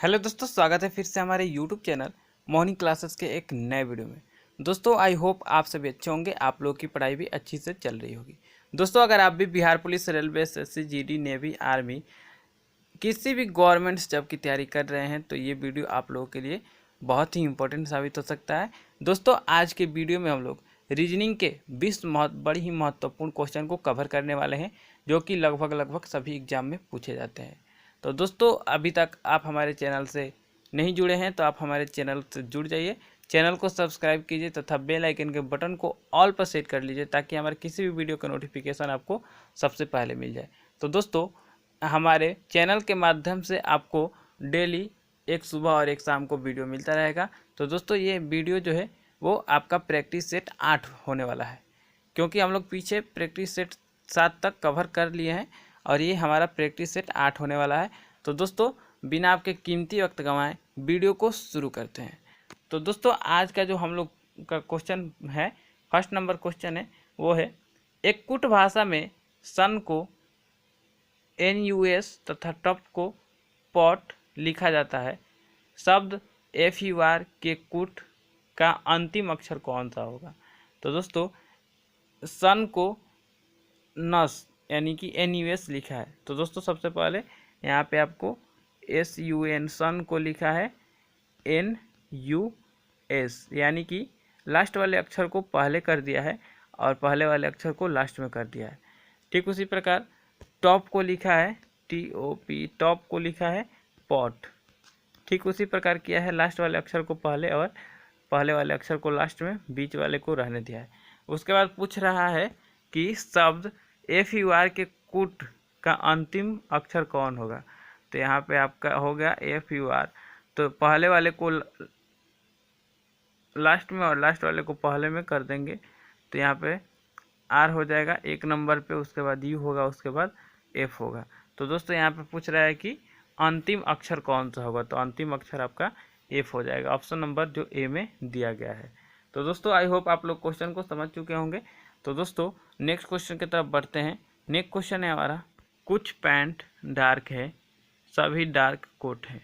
Hello दोस्तों, स्वागत है फिर से हमारे यूट्यूब चैनल मॉर्निंग क्लासेस के एक नए वीडियो में। दोस्तों आई होप आप सभी अच्छे होंगे, आप लोगों की पढ़ाई भी अच्छी से चल रही होगी। दोस्तों अगर आप भी Bihar police, railway, SSC, GD, navy, army किसी भी गवर्नमेंट जॉब की तैयारी कर रहे हैं तो ये वीडियो आप लोगों के लिए बहुत ही इंपॉर्टेंट साबित हो सकता है। दोस्तों आज के वीडियो में हम लोग रीजनिंग के 20 बड़ी ही महत्वपूर्ण क्वेश्चन को कवर करने वाले हैं, जो कि लगभग सभी एग्जाम में पूछे जाते हैं। तो दोस्तों अभी तक आप हमारे चैनल से नहीं जुड़े हैं तो आप हमारे चैनल से जुड़ जाइए, चैनल को सब्सक्राइब कीजिए तथा बेल आइकन के बटन को ऑल पर सेट कर लीजिए ताकि हमारे किसी भी वीडियो का नोटिफिकेशन आपको सबसे पहले मिल जाए। तो दोस्तों हमारे चैनल के माध्यम से आपको डेली एक सुबह और एक शाम को वीडियो मिलता रहेगा। तो दोस्तों ये वीडियो जो है वो आपका प्रैक्टिस सेट 8 होने वाला है, क्योंकि हम लोग पीछे प्रैक्टिस सेट 7 तक कवर कर लिए हैं और ये हमारा प्रैक्टिस सेट 8 होने वाला है। तो दोस्तों बिना आपके कीमती वक्त गंवाए वीडियो को शुरू करते हैं। तो दोस्तों आज का जो हम लोग का क्वेश्चन है, फर्स्ट नंबर क्वेश्चन है, वो है एक कुट भाषा में सन को NUS तथा टप को पॉट लिखा जाता है। शब्द FUR के कुट का अंतिम अक्षर कौन सा होगा? तो दोस्तों सन को नस यानी कि NUS लिखा है। तो दोस्तों सबसे पहले यहाँ पे आपको SUN सन को लिखा है NUS, यानी कि लास्ट वाले अक्षर को पहले कर दिया है और पहले वाले अक्षर को लास्ट में कर दिया है। ठीक उसी प्रकार टॉप को लिखा है TOP, टॉप को लिखा है पॉट। ठीक उसी प्रकार किया है, लास्ट वाले अक्षर को पहले और पहले वाले अक्षर को लास्ट में, बीच वाले को रहने दिया है। उसके बाद पूछ रहा है कि शब्द FUR के कुट का अंतिम अक्षर कौन होगा? तो यहाँ पे आपका हो गया FUR, तो पहले वाले को लास्ट में और लास्ट वाले को पहले में कर देंगे तो यहाँ पे R हो जाएगा एक नंबर पे, उसके बाद U होगा, उसके बाद F होगा। तो दोस्तों यहाँ पे पूछ रहा है कि अंतिम अक्षर कौन सा होगा, तो अंतिम अक्षर आपका F हो जाएगा, ऑप्शन नंबर जो A में दिया गया है। तो दोस्तों आई होप आप लोग क्वेश्चन को समझ चुके होंगे। तो दोस्तों नेक्स्ट क्वेश्चन की तरफ बढ़ते हैं। नेक्स्ट क्वेश्चन है हमारा, कुछ पैंट डार्क है, सभी डार्क कोट है।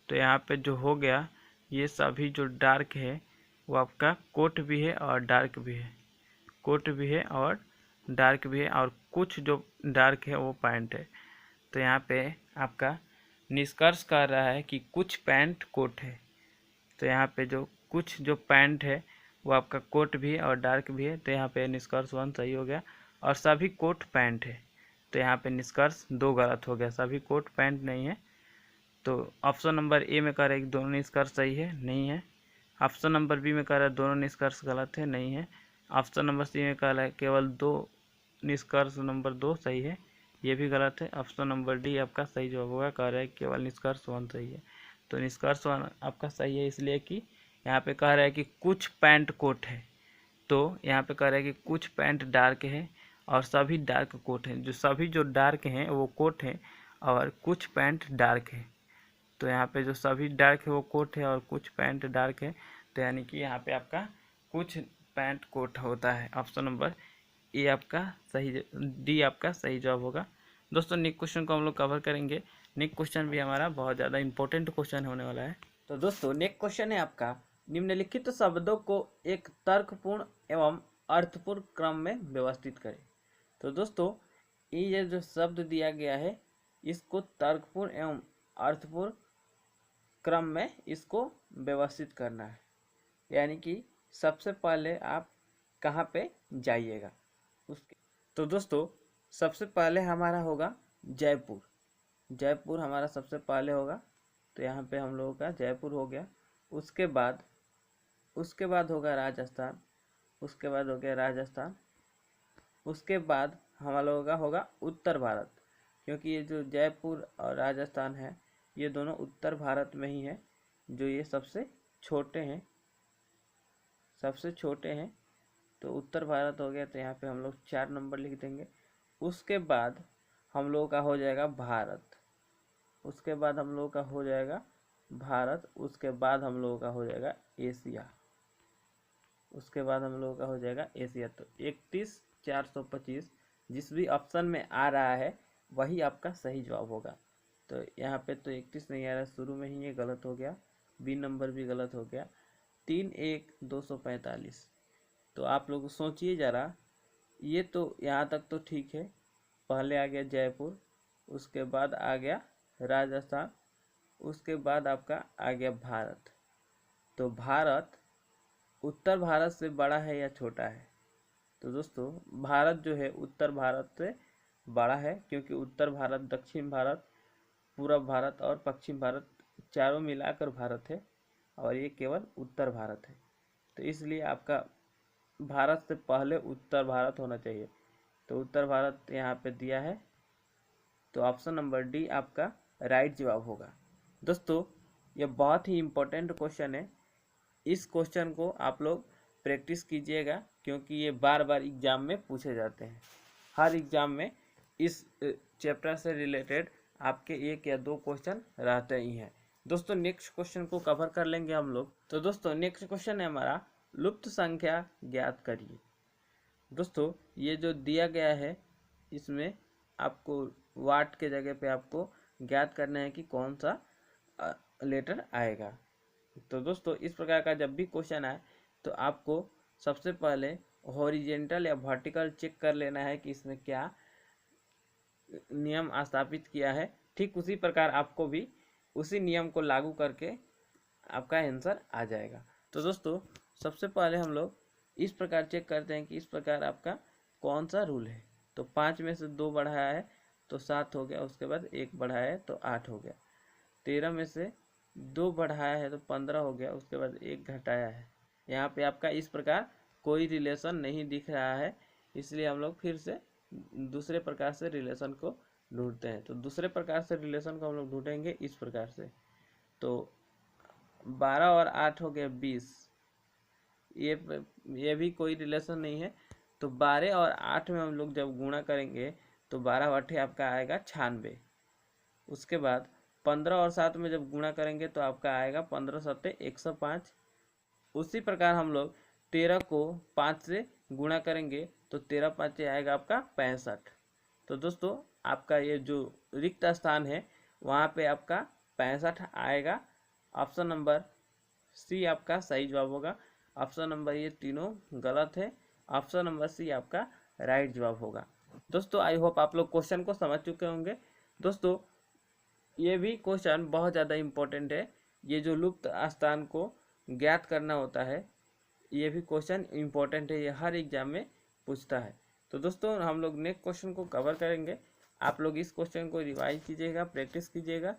तो यहाँ पे जो हो गया, ये सभी जो डार्क है वो आपका कोट भी है और डार्क भी है, कोट भी है और डार्क भी है, और कुछ जो डार्क है वो पैंट है। तो यहाँ पे आपका निष्कर्ष कर रहा है कि कुछ पैंट कोट है। तो यहाँ पे जो कुछ जो पैंट है वो आपका कोट भी है और डार्क भी है। तो यहाँ पे निष्कर्ष 1 सही हो गया, और सभी कोट पैंट है। तो यहाँ पे निष्कर्ष 2 गलत हो गया, सभी कोट पैंट नहीं है। तो ऑप्शन नंबर ए में कह रहा है कि दोनों निष्कर्ष सही है, नहीं है। ऑप्शन नंबर बी में कह रहा है दोनों निष्कर्ष गलत है, नहीं है। ऑप्शन नंबर सी में कह रहा है केवल 2 निष्कर्ष नंबर 2 सही है, ये भी गलत है। ऑप्शन नंबर डी आपका सही जवाब होगा, कह रहा है केवल निष्कर्ष 1 सही है। तो निष्कर्ष 1 आपका सही है, इसलिए कि यहाँ पे कह रहा है कि कुछ पैंट कोट है। तो यहाँ पे कह रहा है कि कुछ पैंट डार्क है और सभी डार्क कोट हैं, जो सभी जो डार्क हैं वो कोट हैं और कुछ पैंट डार्क है। तो यहाँ पे जो सभी डार्क है वो कोट है और कुछ पैंट डार्क है। तो यानी कि यहाँ पे आपका कुछ पैंट कोट होता है। ऑप्शन नंबर ए आपका सही, डी आपका सही जवाब होगा। दोस्तों नेक्स्ट क्वेश्चन को हम लोग कवर करेंगे। नेक्स्ट क्वेश्चन भी हमारा बहुत ज़्यादा इंपॉर्टेंट क्वेश्चन होने वाला है। तो दोस्तों नेक्स्ट क्वेश्चन है आपका, निम्नलिखित शब्दों को एक तर्कपूर्ण एवं अर्थपूर्ण क्रम में व्यवस्थित करें। तो दोस्तों ये जो शब्द दिया गया है इसको तर्कपूर्ण एवं अर्थपूर्ण क्रम में इसको व्यवस्थित करना है। यानी कि सबसे पहले आप कहाँ पे जाइएगा उसके। तो दोस्तों सबसे पहले हमारा होगा जयपुर, जयपुर हमारा सबसे पहले होगा। तो यहाँ पे हम लोगों का जयपुर हो गया। उसके बाद होगा राजस्थान, उसके बाद हो गया राजस्थान। उसके बाद हम लोगों का होगा उत्तर भारत, क्योंकि ये जो जयपुर और राजस्थान है ये दोनों उत्तर भारत में ही है, जो ये सबसे छोटे हैं, सबसे छोटे हैं। तो उत्तर भारत हो गया, तो यहाँ पे हम लोग 4 नंबर लिख देंगे। उसके बाद हम लोगों का हो जाएगा भारत, उसके बाद हम लोगों का हो जाएगा भारत, उसके बाद हम लोगों का हो जाएगा एशिया, उसके बाद हम लोगों का हो जाएगा एशिया। तो 31 425 जिस भी ऑप्शन में आ रहा है वही आपका सही जवाब होगा। तो यहाँ पे तो 31 नहीं आ रहा, शुरू में ही ये गलत हो गया, बी नंबर भी गलत हो गया। 3-1-245। तो आप लोग सोचिए ज़रा, ये तो यहाँ तक तो ठीक है, पहले आ गया जयपुर, उसके बाद आ गया राजस्थान, उसके बाद आपका आ गया भारत। तो भारत उत्तर भारत से बड़ा है या छोटा है? तो दोस्तों भारत जो है उत्तर भारत से बड़ा है, क्योंकि उत्तर भारत, दक्षिण भारत, पूर्व भारत और पश्चिम भारत चारों मिलाकर भारत है, और ये केवल उत्तर भारत है। तो इसलिए आपका भारत से पहले उत्तर भारत होना चाहिए। तो उत्तर भारत यहाँ पे दिया है, तो ऑप्शन नंबर डी आपका राइट जवाब होगा। दोस्तों ये बहुत ही इम्पोर्टेंट क्वेश्चन है, इस क्वेश्चन को आप लोग प्रैक्टिस कीजिएगा, क्योंकि ये बार बार एग्जाम में पूछे जाते हैं। हर एग्जाम में इस चैप्टर से रिलेटेड आपके 1 या 2 क्वेश्चन रहते ही हैं। दोस्तों नेक्स्ट क्वेश्चन को कवर कर लेंगे हम लोग। तो दोस्तों नेक्स्ट क्वेश्चन है हमारा, लुप्त संख्या ज्ञात करिए। दोस्तों ये जो दिया गया है, इसमें आपको वाट के जगह पे आपको ज्ञात करना है कि कौन सा लेटर आएगा। तो दोस्तों इस प्रकार का जब भी क्वेश्चन आए तो आपको सबसे पहले हॉरिजेंटल या वर्टिकल चेक कर लेना है कि इसमें क्या नियम स्थापित किया है। ठीक उसी प्रकार आपको भी उसी नियम को लागू करके आपका आंसर आ जाएगा। तो दोस्तों सबसे पहले हम लोग इस प्रकार चेक करते हैं कि इस प्रकार आपका कौन सा रूल है। तो 5 में से 2 बढ़ाया है तो 7 हो गया, उसके बाद 1 बढ़ाया है तो 8 हो गया। 13 में से 2 बढ़ाया है तो 15 हो गया, उसके बाद 1 घटाया है। यहाँ पे आपका इस प्रकार कोई रिलेशन नहीं दिख रहा है, इसलिए हम लोग फिर से दूसरे प्रकार से रिलेशन को ढूंढते हैं। तो दूसरे प्रकार से रिलेशन को हम लोग ढूंढेंगे इस प्रकार से। तो 12 और 8 हो गया 20, ये भी कोई रिलेशन नहीं है। तो 12 और 8 में हम लोग जब गुणा करेंगे तो 12 8 आपका आएगा 96। उसके बाद 15 और 7 में जब गुणा करेंगे तो आपका आएगा 15 7 105। उसी प्रकार हम लोग 13 को 5 से गुणा करेंगे तो 13 5 आएगा आपका 65। तो दोस्तों आपका ये जो रिक्त स्थान है वहाँ पे आपका 65 आएगा। ऑप्शन नंबर सी आपका सही जवाब होगा। ऑप्शन नंबर ये तीनों गलत है, ऑप्शन नंबर सी आपका राइट जवाब होगा। दोस्तों आई होप आप लोग क्वेश्चन को समझ चुके होंगे। दोस्तों ये भी क्वेश्चन बहुत ज़्यादा इम्पोर्टेंट है, ये जो लुप्त स्थान को ज्ञात करना होता है, ये भी क्वेश्चन इम्पोर्टेंट है, ये हर एग्जाम में पूछता है। तो दोस्तों हम लोग नेक्स्ट क्वेश्चन को कवर करेंगे, आप लोग इस क्वेश्चन को रिवाइज कीजिएगा, प्रैक्टिस कीजिएगा।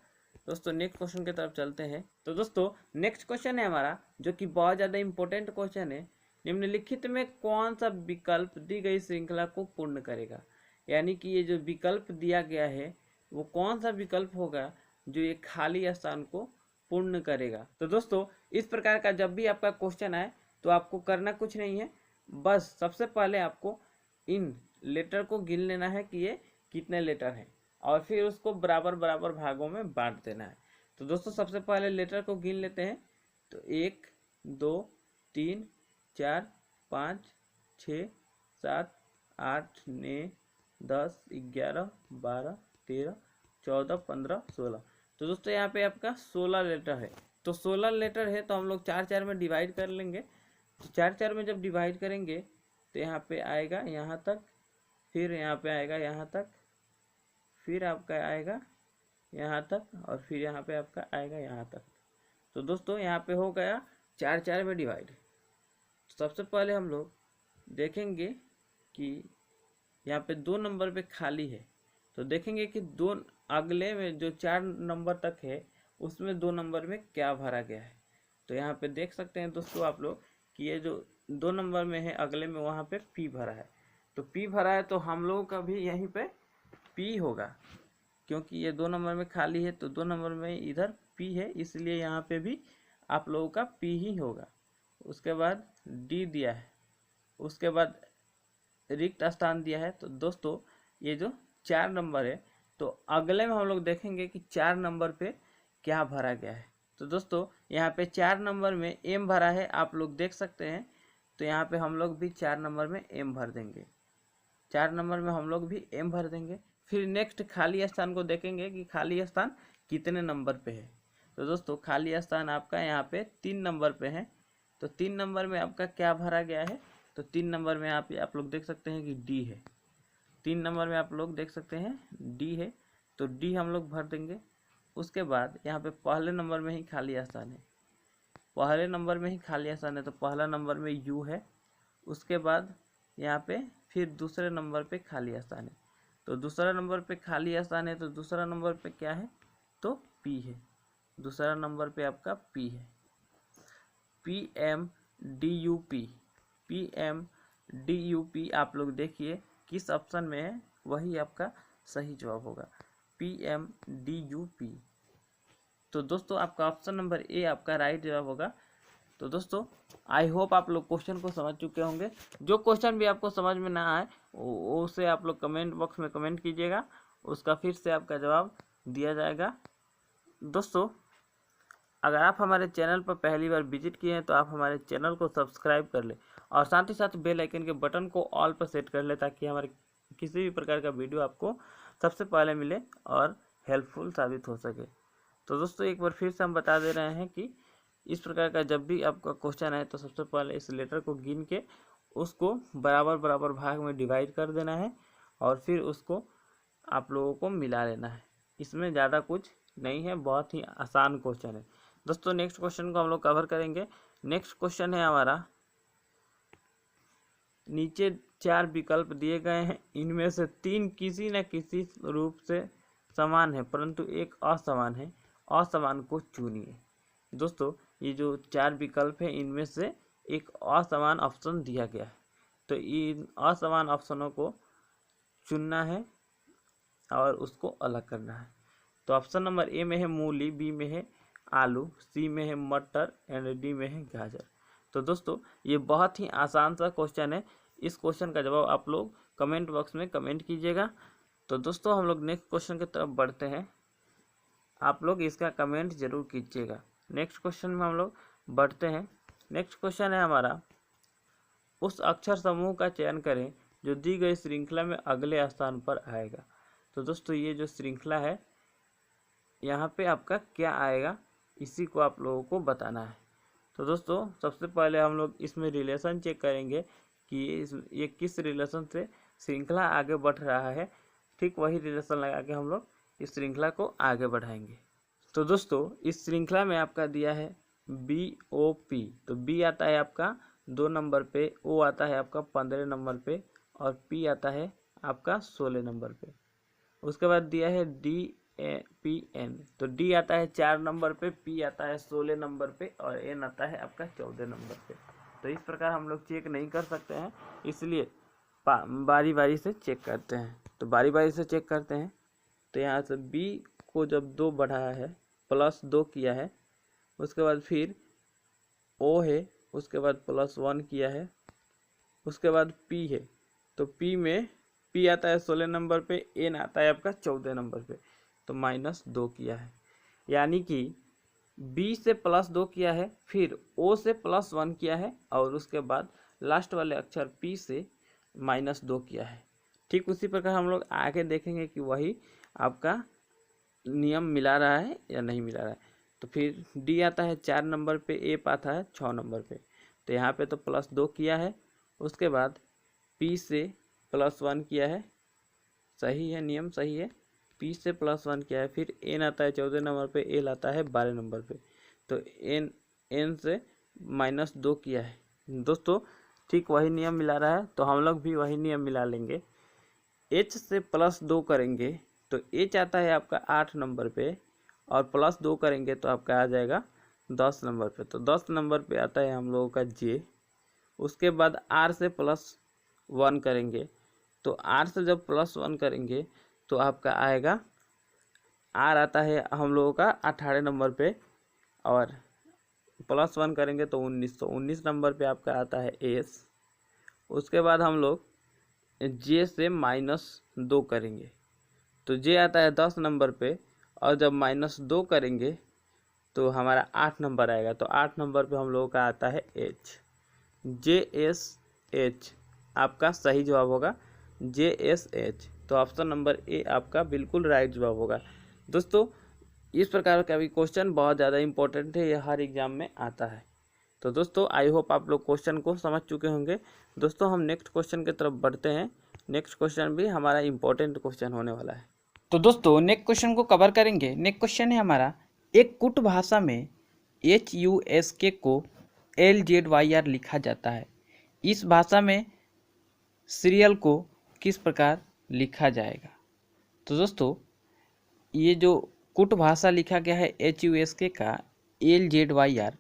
दोस्तों नेक्स्ट क्वेश्चन की तरफ चलते हैं। तो दोस्तों नेक्स्ट क्वेश्चन है हमारा जो कि बहुत ज़्यादा इम्पोर्टेंट क्वेश्चन है, निम्नलिखित में कौन सा विकल्प दी गई श्रृंखला को पूर्ण करेगा। यानी कि ये जो विकल्प दिया गया है वो कौन सा विकल्प होगा जो ये खाली स्थान को पूर्ण करेगा। तो दोस्तों इस प्रकार का जब भी आपका क्वेश्चन आए तो आपको करना कुछ नहीं है, बस सबसे पहले आपको इन लेटर को गिन लेना है कि ये कितने लेटर हैं, और फिर उसको बराबर बराबर भागों में बांट देना है। तो दोस्तों सबसे पहले लेटर को गिन लेते हैं। तो 1 2 3 4 5 6 7 8 9 10 11 12 13 14 15 16। तो दोस्तों यहाँ पे आपका 16 लेटर है। तो 16 लेटर है तो हम लोग 4 4 में डिवाइड कर लेंगे। तो 4 4 में जब डिवाइड करेंगे तो यहाँ पे आएगा यहाँ तक, फिर यहाँ पे आएगा यहाँ तक, फिर आपका आएगा यहाँ तक, और फिर यहाँ पे आपका आएगा यहाँ तक। तो दोस्तों यहाँ पे हो गया 4 4 में डिवाइड। सबसे पहले हम लोग देखेंगे कि यहाँ पे 2 नंबर पे खाली है, तो देखेंगे कि 2 अगले में जो 4 नंबर तक है उसमें 2 नंबर में क्या भरा गया है। तो यहाँ पे देख सकते हैं दोस्तों आप लोग कि ये जो 2 नंबर में है अगले में वहाँ पे पी भरा है। तो पी भरा है तो हम लोगों का भी यहीं पे पी होगा, क्योंकि ये 2 नंबर में खाली है तो 2 नंबर में इधर पी है, इसलिए यहाँ पे भी आप लोगों का पी ही होगा। उसके बाद डी दिया है, उसके बाद रिक्त स्थान दिया है। तो दोस्तों ये जो 4 नंबर है तो अगले में हम लोग देखेंगे कि 4 नंबर पे क्या भरा गया है। तो दोस्तों यहाँ पे 4 नंबर में एम भरा है, आप लोग देख सकते हैं। तो यहाँ पे हम लोग भी 4 नंबर में एम भर देंगे, 4 नंबर में हम लोग भी एम भर देंगे। फिर नेक्स्ट खाली स्थान को देखेंगे कि खाली स्थान कितने नंबर पे है। तो दोस्तों खाली स्थान आपका यहाँ पे 3 नंबर पे है। तो 3 नंबर में आपका क्या भरा गया है, तो 3 नंबर में आप लोग देख सकते हैं कि डी है। 3 नंबर में आप लोग देख सकते हैं डी है, तो डी हम लोग भर देंगे। उसके बाद यहाँ पे पहले नंबर में ही खाली स्थान है, पहले नंबर में ही खाली स्थान है, तो पहला नंबर में यू है। उसके बाद यहाँ पे फिर दूसरे नंबर पे खाली स्थान है, तो दूसरा नंबर पे खाली स्थान है, तो दूसरा नंबर पे क्या है, तो पी है। दूसरा नंबर पे आपका पी है, PMDUP, PMDUP आप लोग देखिए किस ऑप्शन में है, वही आपका सही जवाब होगा, PMDUP। तो दोस्तों आपका ऑप्शन नंबर ए आपका राइट जवाब होगा। तो दोस्तों आई होप आप लोग क्वेश्चन को समझ चुके होंगे। जो क्वेश्चन भी आपको समझ में ना आए उसे आप लोग कमेंट बॉक्स में कमेंट कीजिएगा, उसका फिर से आपका जवाब दिया जाएगा। दोस्तों अगर आप हमारे चैनल पर पहली बार विजिट किए हैं तो आप हमारे चैनल को सब्सक्राइब कर लें और साथ ही साथ बेल आइकन के बटन को ऑल पर सेट कर लें, ताकि हमारे किसी भी प्रकार का वीडियो आपको सबसे पहले मिले और हेल्पफुल साबित हो सके। तो दोस्तों एक बार फिर से हम बता दे रहे हैं कि इस प्रकार का जब भी आपका क्वेश्चन है तो सबसे पहले इस लेटर को गिन के उसको बराबर बराबर भाग में डिवाइड कर देना है और फिर उसको आप लोगों को मिला लेना है। इसमें ज़्यादा कुछ नहीं है, बहुत ही आसान क्वेश्चन है। दोस्तों नेक्स्ट क्वेश्चन को हम लोग कवर करेंगे। नेक्स्ट क्वेश्चन है हमारा, नीचे 4 विकल्प दिए गए हैं, इनमें से 3 किसी न किसी रूप से समान है परंतु एक असमान है, असमान को चुनिए। दोस्तों ये जो 4 विकल्प है इनमें से एक असमान ऑप्शन दिया गया है, तो इन असमान ऑप्शनों को चुनना है और उसको अलग करना है। तो ऑप्शन नंबर ए में है मूली, बी में है आलू, सी में है मटर एंड डी में है गाजर। तो दोस्तों ये बहुत ही आसान सा क्वेश्चन है, इस क्वेश्चन का जवाब आप लोग कमेंट बॉक्स में कमेंट कीजिएगा। तो दोस्तों हम लोग नेक्स्ट क्वेश्चन की तरफ बढ़ते हैं, आप लोग इसका कमेंट जरूर कीजिएगा। नेक्स्ट क्वेश्चन में हम लोग बढ़ते हैं। नेक्स्ट क्वेश्चन है हमारा, उस अक्षर समूह का चयन करें जो दी गई श्रृंखला में अगले स्थान पर आएगा। तो दोस्तों ये जो श्रृंखला है यहाँ पे आपका क्या आएगा, इसी को आप लोगों को बताना है। तो दोस्तों सबसे पहले हम लोग इसमें रिलेशन चेक करेंगे कि ये किस रिलेशन से श्रृंखला आगे बढ़ रहा है, ठीक वही रिलेशन लगा के हम लोग इस श्रृंखला को आगे बढ़ाएंगे। तो दोस्तों इस श्रृंखला में आपका दिया है BOP, तो B आता है आपका 2 नंबर पे, O आता है आपका 15 नंबर पे और P आता है आपका 16 नंबर पे। उसके बाद दिया है DPN, तो D आता है 4 नंबर पे, P आता है 16 नंबर पे और N आता है आपका 14 नंबर पे। तो इस प्रकार हम लोग चेक नहीं कर सकते हैं, इसलिए बारी बारी से चेक करते हैं। तो बारी बारी से चेक करते हैं। तो यहाँ से B को जब 2 बढ़ाया है, +2 किया है, उसके बाद फिर O है, उसके बाद +1 किया है, उसके बाद P है, तो P में P आता है 16 नंबर पे, N आता है आपका 14 नंबर पे, तो -2 किया है। यानी कि B से +2 किया है, फिर O से +1 किया है और उसके बाद लास्ट वाले अक्षर P से -2 किया है। ठीक उसी प्रकार हम लोग आगे देखेंगे कि वही आपका नियम मिला रहा है या नहीं मिला रहा है। तो फिर D आता है 4 नंबर पे, A आता है 6 नंबर पे, तो यहाँ पे तो +2 किया है, उसके बाद P से +1 किया है, सही है, नियम सही है, P से +1 किया है, फिर N आता है 14 नंबर पे, L आता है 12 नंबर पे, तो N से -2 किया है। दोस्तों ठीक वही नियम मिला रहा है, तो हम लोग भी वही नियम मिला लेंगे। H से +2 करेंगे तो H आता है आपका 8 नंबर पे और +2 करेंगे तो आपका आ जाएगा 10 नंबर पे, तो 10 नंबर पे आता है हम लोगों का J। उसके बाद R से +1 करेंगे, तो R से जब +1 करेंगे तो आपका आएगा, R आता है हम लोगों का 18 नंबर पे और +1 करेंगे तो 19 नंबर पे आपका आता है S। उसके बाद हम लोग J से -2 करेंगे, तो J आता है 10 नंबर पे और जब -2 करेंगे तो हमारा 8 नंबर आएगा, तो 8 नंबर पे हम लोगों का आता है H। JSH आपका सही जवाब होगा, JSH। तो ऑप्शन नंबर ए आपका बिल्कुल राइट जवाब होगा। दोस्तों इस प्रकार का भी क्वेश्चन बहुत ज़्यादा इंपॉर्टेंट है, यह हर एग्जाम में आता है। तो दोस्तों आई होप आप लोग क्वेश्चन को समझ चुके होंगे। दोस्तों हम नेक्स्ट क्वेश्चन की तरफ बढ़ते हैं। नेक्स्ट क्वेश्चन भी हमारा इंपॉर्टेंट क्वेश्चन होने वाला है। तो दोस्तों नेक्स्ट क्वेश्चन को कवर करेंगे। नेक्स्ट क्वेश्चन है हमारा, एक कुट भाषा में HUSK को LZYR लिखा जाता है। इस भाषा में सीरियल को किस प्रकार लिखा जाएगा। तो दोस्तों ये जो कुट भाषा लिखा गया है HUSK का LZYR,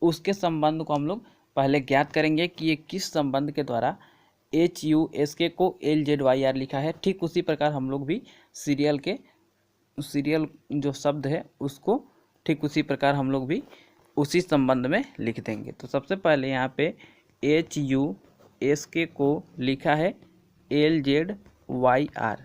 उसके संबंध को हम लोग पहले ज्ञात करेंगे कि ये किस संबंध के द्वारा HUSK को LZYR लिखा है। ठीक उसी प्रकार हम लोग भी सीरियल जो शब्द है उसको ठीक उसी प्रकार हम लोग भी उसी संबंध में लिख देंगे। तो सबसे पहले यहाँ पे HUSK को लिखा है LZYR,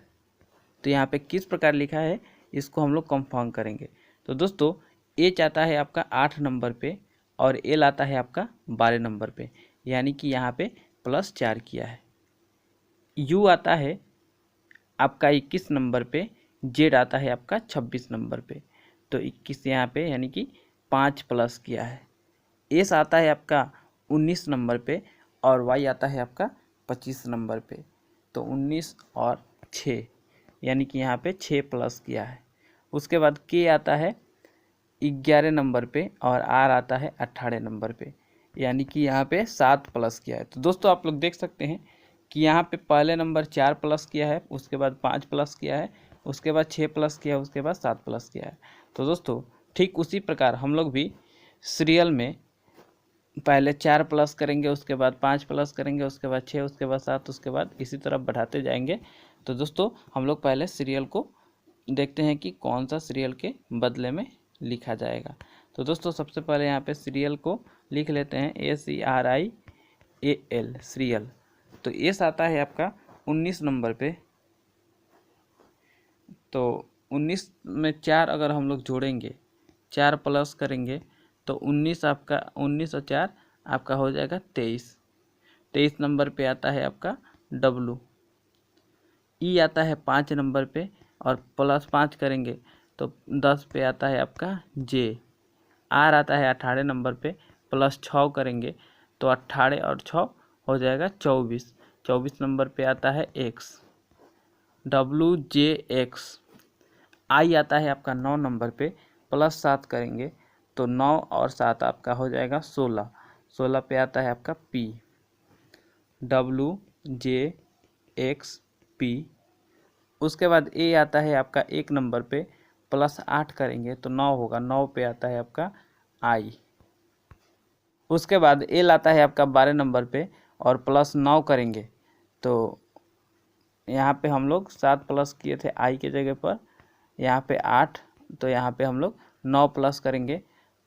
तो यहाँ पे किस प्रकार लिखा है इसको हम लोग कंफर्म करेंगे। तो दोस्तों H आता है आपका 8 नंबर पे और L आता है आपका 12 नंबर पे, यानी कि यहाँ पे +4 किया है। U आता है आपका 21 नंबर पे, Z आता है आपका 26 नंबर पे, तो 21 यहाँ पे यानी कि 5 प्लस किया है। S आता है आपका 19 नंबर पे और Y आता है आपका 25 नंबर पे, तो 19 और 6 यानी कि यहाँ पे 6 प्लस किया है। उसके बाद K आता है 11 नंबर पे और R आता है 18 नंबर पे, यानी कि यहाँ पे 7 प्लस किया है। तो दोस्तों आप लोग देख सकते हैं कि यहाँ पे पहले नंबर 4 प्लस किया है, उसके बाद 5 प्लस किया है, उसके बाद 6 प्लस किया है, उसके बाद 7 प्लस किया है। तो दोस्तों ठीक उसी प्रकार हम लोग भी सीरियल में पहले 4 प्लस करेंगे, उसके बाद 5 प्लस करेंगे, उसके बाद 6, उसके बाद 7, उसके बाद इसी तरह बढ़ाते जाएंगे। तो दोस्तों हम लोग पहले सीरियल को देखते हैं कि कौन सा सीरियल के बदले में लिखा जाएगा। तो दोस्तों सबसे पहले यहाँ पे सीरियल को लिख लेते हैं SERIAL सीरियल। तो S आता है आपका 19 नंबर पे, तो 19 में 4 अगर हम लोग जोड़ेंगे, 4 प्लस करेंगे तो 19 आपका 19 और 4 आपका हो जाएगा 23। 23 नंबर पे आता है आपका W। E आता है 5 नंबर पे और +5 करेंगे तो 10 पे आता है आपका J। R आता है 18 नंबर पे, +6 करेंगे तो 18 और 6 हो जाएगा 24। 24 नंबर पे आता है X, WJX। I आता है आपका 9 नंबर पे, +7 करेंगे तो 9 और 7 आपका हो जाएगा 16। 16 पे आता है आपका P, WJXP। उसके बाद A आता है आपका 1 नंबर पे, +8 करेंगे तो 9 होगा, 9 पे आता है आपका I। उसके बाद L आता है आपका 12 नंबर पे और +9 करेंगे तो यहाँ पे हम लोग 7 प्लस किए थे I के जगह पर, यहाँ पे 8, तो यहाँ पे हम लोग 9 प्लस करेंगे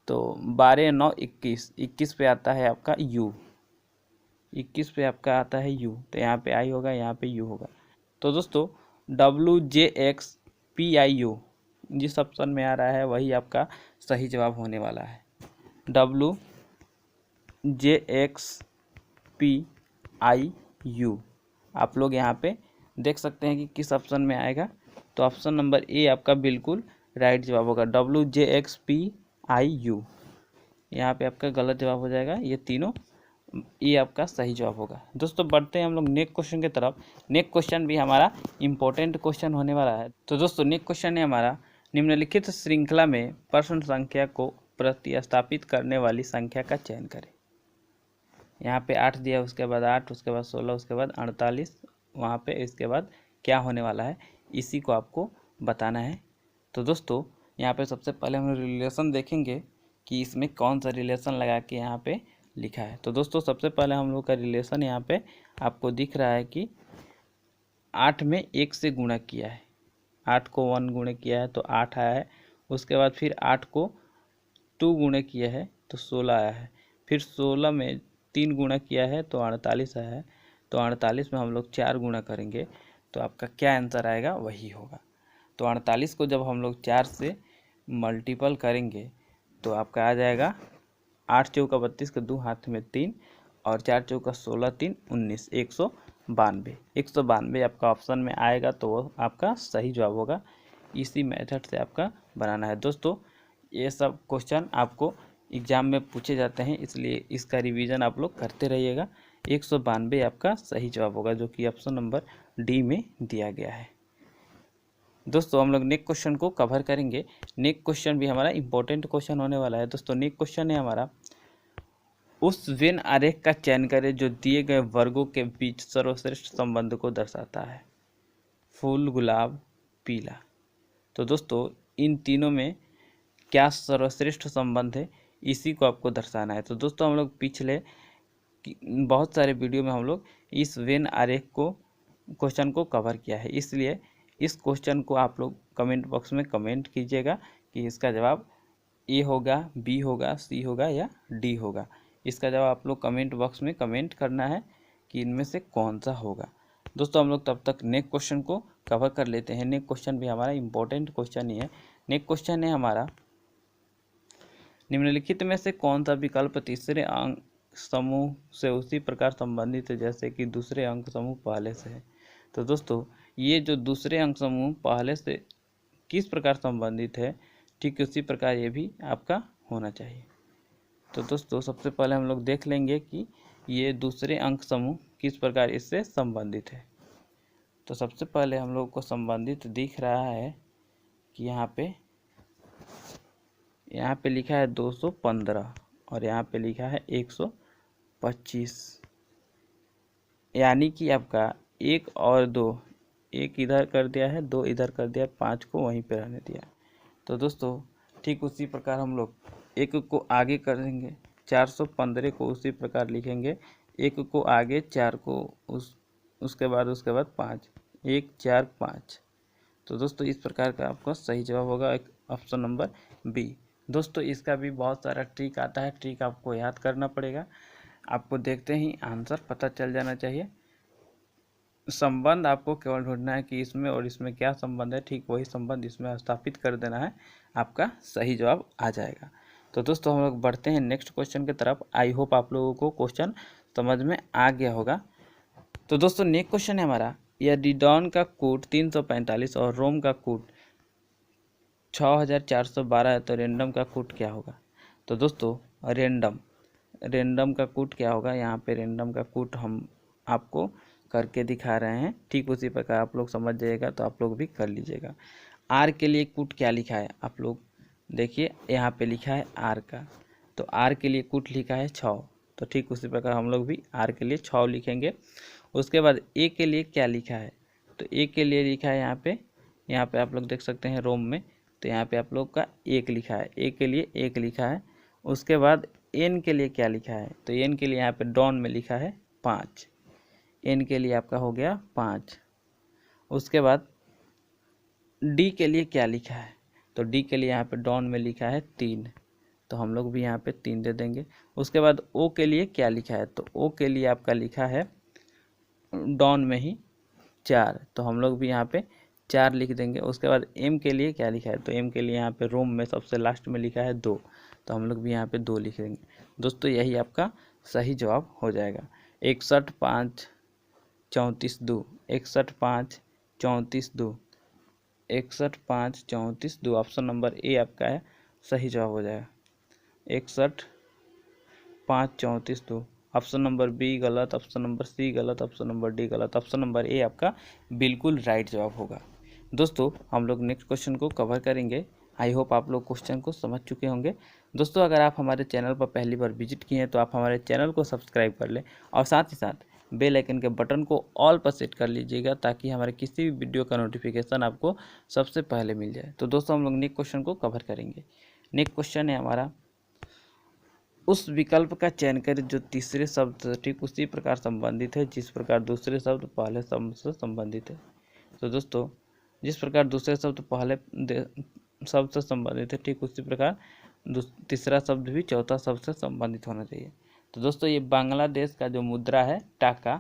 तो 12 9 21। 21 पे आता है आपका U, 21 पे आपका आता है U, तो यहाँ पे I होगा, यहाँ पे U होगा। तो दोस्तों WJXPIU जिस ऑप्शन में आ रहा है वही आपका सही जवाब होने वाला है। WJXPIU आप लोग यहाँ पे देख सकते हैं कि किस ऑप्शन में आएगा। तो ऑप्शन नंबर ए आपका बिल्कुल राइट जवाब होगा, WJXPIU। यहाँ पे आपका गलत जवाब हो जाएगा, ये तीनों ये आपका सही जवाब होगा। दोस्तों बढ़ते हैं हम लोग नेक्स्ट क्वेश्चन की तरफ। नेक्स्ट क्वेश्चन भी हमारा इंपॉर्टेंट क्वेश्चन होने वाला है। तो दोस्तों नेक्स्ट क्वेश्चन है हमारा, निम्नलिखित श्रृंखला में प्रश्न संख्या को प्रतिस्थापित करने वाली संख्या का चयन करें। यहाँ पे 8 दिया, उसके बाद 8, उसके बाद 16, उसके बाद 48, वहाँ पे इसके बाद क्या होने वाला है इसी को आपको बताना है। तो दोस्तों यहाँ पे सबसे पहले हम रिलेशन देखेंगे कि इसमें कौन सा रिलेशन लगा के यहाँ पे लिखा है। तो दोस्तों सबसे पहले हम लोग का रिलेशन यहाँ पे आपको दिख रहा है कि 8 में 1 से गुणा किया है, 8 को 1 गुणे किया है तो 8 आया है। उसके बाद फिर 8 को 2 गुणे किया है तो 16 आया है। फिर 16 में 3 गुणा किया है तो 48 आया है। तो 48 में हम लोग 4 गुणा करेंगे तो आपका क्या आंसर आएगा वही होगा। तो 48 को जब हम लोग 4 से मल्टीपल करेंगे तो आपका आ जाएगा 8 चौका 32 के 2 हाथ में 3 और 4 चौका 16 3 19, 192। 192 आपका ऑप्शन में आएगा तो वो आपका सही जवाब होगा। इसी मेथड से आपका बनाना है। दोस्तों ये सब क्वेश्चन आपको एग्जाम में पूछे जाते हैं, इसलिए इसका रिवीजन आप लोग करते रहिएगा। 192 आपका सही जवाब होगा, जो कि ऑप्शन नंबर डी में दिया गया है। दोस्तों हम लोग नेक्स्ट क्वेश्चन को कवर करेंगे। नेक्स्ट क्वेश्चन भी हमारा इंपॉर्टेंट क्वेश्चन होने वाला है। दोस्तों नेक्स्ट क्वेश्चन है हमारा, उस वेन आरेख का चयन करें जो दिए गए वर्गों के बीच सर्वश्रेष्ठ संबंध को दर्शाता है। फूल, गुलाब, पीला। तो दोस्तों इन तीनों में क्या सर्वश्रेष्ठ संबंध है, इसी को आपको दर्शाना है। तो दोस्तों हम लोग पिछले बहुत सारे वीडियो में हम लोग इस वेन आरेख को क्वेश्चन को कवर किया है, इसलिए इस क्वेश्चन को आप लोग कमेंट बॉक्स में कमेंट कीजिएगा कि इसका जवाब ए होगा, बी होगा, सी होगा या डी होगा। इसका जवाब आप लोग कमेंट बॉक्स में कमेंट करना है कि इनमें से कौन सा होगा। दोस्तों हम लोग तब तक नेक्स्ट क्वेश्चन को कवर कर लेते हैं। नेक्स्ट क्वेश्चन भी हमारा इंपॉर्टेंट क्वेश्चन ही है। नेक्स्ट क्वेश्चन है हमारा, निम्नलिखित में से कौन सा विकल्प तीसरे अंक समूह से उसी प्रकार संबंधित है जैसे कि दूसरे अंक समूह पहले से है। तो दोस्तों ये जो दूसरे अंक समूह पहले से किस प्रकार संबंधित है, ठीक उसी प्रकार ये भी आपका होना चाहिए। तो दोस्तों सबसे पहले हम लोग देख लेंगे कि ये दूसरे अंक समूह किस प्रकार इससे संबंधित है। तो सबसे पहले हम लोग को संबंधित दिख रहा है कि यहाँ पे लिखा है 215 और यहाँ पे लिखा है 125, यानी कि आपका 1 और 2, 1 इधर कर दिया है, 2 इधर कर दिया, 5 को वहीं पे रहने दिया। तो दोस्तों ठीक उसी प्रकार हम लोग 1 को आगे करेंगे, 415 को उसी प्रकार लिखेंगे, 1 को आगे, 4 को उसके बाद 5, 1 4 5। तो दोस्तों इस प्रकार का आपका सही जवाब होगा ऑप्शन नंबर बी। दोस्तों इसका भी बहुत सारा ट्रिक आता है, ट्रिक आपको याद करना पड़ेगा। आपको देखते ही आंसर पता चल जाना चाहिए। संबंध आपको केवल ढूंढना है कि इसमें और इसमें क्या संबंध है, ठीक वही संबंध इसमें स्थापित कर देना है, आपका सही जवाब आ जाएगा। तो दोस्तों हम लोग बढ़ते हैं नेक्स्ट क्वेश्चन की तरफ। आई होप आप लोगों को क्वेश्चन समझ में आ गया होगा। तो दोस्तों नेक्स्ट क्वेश्चन है हमारा, यदि डॉन का कोड 345 और रोम का कोड 6412 है तो रेंडम का कोड क्या होगा। तो दोस्तों रेंडम का कोड क्या होगा, यहाँ पे रेंडम का कोड हम आपको करके दिखा रहे हैं, ठीक उसी प्रकार आप लोग समझ जाइएगा तो आप लोग भी कर लीजिएगा। आर के लिए कोड क्या लिखा है आप लोग देखिए, यहाँ पे लिखा है आर का, तो आर के लिए कोड लिखा है 6, तो ठीक उसी प्रकार हम लोग भी आर के लिए 6 लिखेंगे। उसके बाद ए के लिए क्या लिखा है, तो ए के लिए लिखा है यहाँ पे आप लोग देख सकते हैं रोम में, तो यहाँ पे आप लोग का 1 लिखा है, ए के लिए 1 लिखा है। उसके बाद एन के लिए क्या लिखा है, तो एन के लिए यहाँ पे डॉन में लिखा है 5, एन के लिए आपका हो गया 5। उसके बाद डी के लिए क्या लिखा है, तो डी के लिए यहाँ पे डॉन में लिखा है 3, तो हम लोग भी यहाँ पे 3 दे देंगे। उसके बाद ओ के लिए क्या लिखा है, तो ओ के लिए आपका लिखा है डॉन में ही 4, तो हम लोग भी यहाँ पे 4 लिख देंगे। उसके बाद एम के लिए क्या लिखा है, तो एम के लिए यहाँ पे रोम में सबसे लास्ट में लिखा है 2, तो हम लोग भी यहाँ पे 2 लिख देंगे। दोस्तों यही आपका सही जवाब हो जाएगा। 61 5 34 2, 61 5 34 2, 61 5 34 2, ऑप्शन नंबर ए आपका है सही जवाब हो जाएगा। 61 5 34 2, ऑप्शन नंबर बी गलत, ऑप्शन नंबर सी गलत, ऑप्शन नंबर डी गलत, ऑप्शन नंबर ए आपका बिल्कुल राइट जवाब होगा। दोस्तों हम लोग नेक्स्ट क्वेश्चन को कवर करेंगे। आई होप आप लोग क्वेश्चन को समझ चुके होंगे। दोस्तों अगर आप हमारे चैनल पर पहली बार विजिट किए हैं तो आप हमारे चैनल को सब्सक्राइब कर लें और साथ ही साथ बेल आइकन के बटन को ऑल पर सेट कर लीजिएगा ताकि हमारे किसी भी वीडियो का नोटिफिकेशन आपको सबसे पहले मिल जाए। तो दोस्तों हम लोग नेक्स्ट क्वेश्चन को कवर करेंगे। नेक्स्ट क्वेश्चन है हमारा, उस विकल्प का चयन करें जो तीसरे शब्द से ठीक उसी प्रकार संबंधित है जिस प्रकार दूसरे शब्द पहले शब्द से संबंधित है। तो दोस्तों जिस प्रकार दूसरे शब्द पहले शब्द से संबंधित है ठीक उसी प्रकार तीसरा शब्द भी चौथा शब्द से संबंधित होना चाहिए। तो दोस्तों ये बांग्लादेश का जो मुद्रा है टाका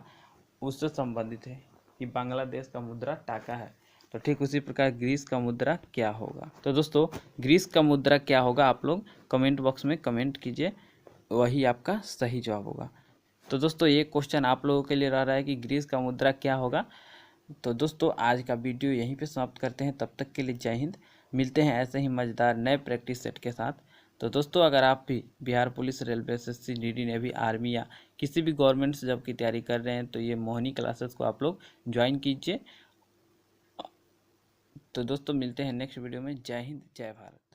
उससे संबंधित है, कि बांग्लादेश का मुद्रा टाका है। तो ठीक उसी प्रकार ग्रीस का मुद्रा क्या होगा। तो दोस्तों ग्रीस का मुद्रा क्या होगा आप लोग कमेंट बॉक्स में कमेंट कीजिए, वही आपका सही जवाब होगा। तो दोस्तों ये क्वेश्चन आप लोगों के लिए रह रहा है कि ग्रीस का मुद्रा क्या होगा। तो दोस्तों आज का वीडियो यहीं पे समाप्त करते हैं, तब तक के लिए जय हिंद। मिलते हैं ऐसे ही मज़ेदार नए प्रैक्टिस सेट के साथ। तो दोस्तों अगर आप भी Bihar police, railway, SSC, DD, navy, army या किसी भी गवर्नमेंट से जॉब की तैयारी कर रहे हैं तो ये मोहिनी क्लासेस को आप लोग ज्वाइन कीजिए। तो दोस्तों मिलते हैं नेक्स्ट वीडियो में। जय हिंद, जय भारत।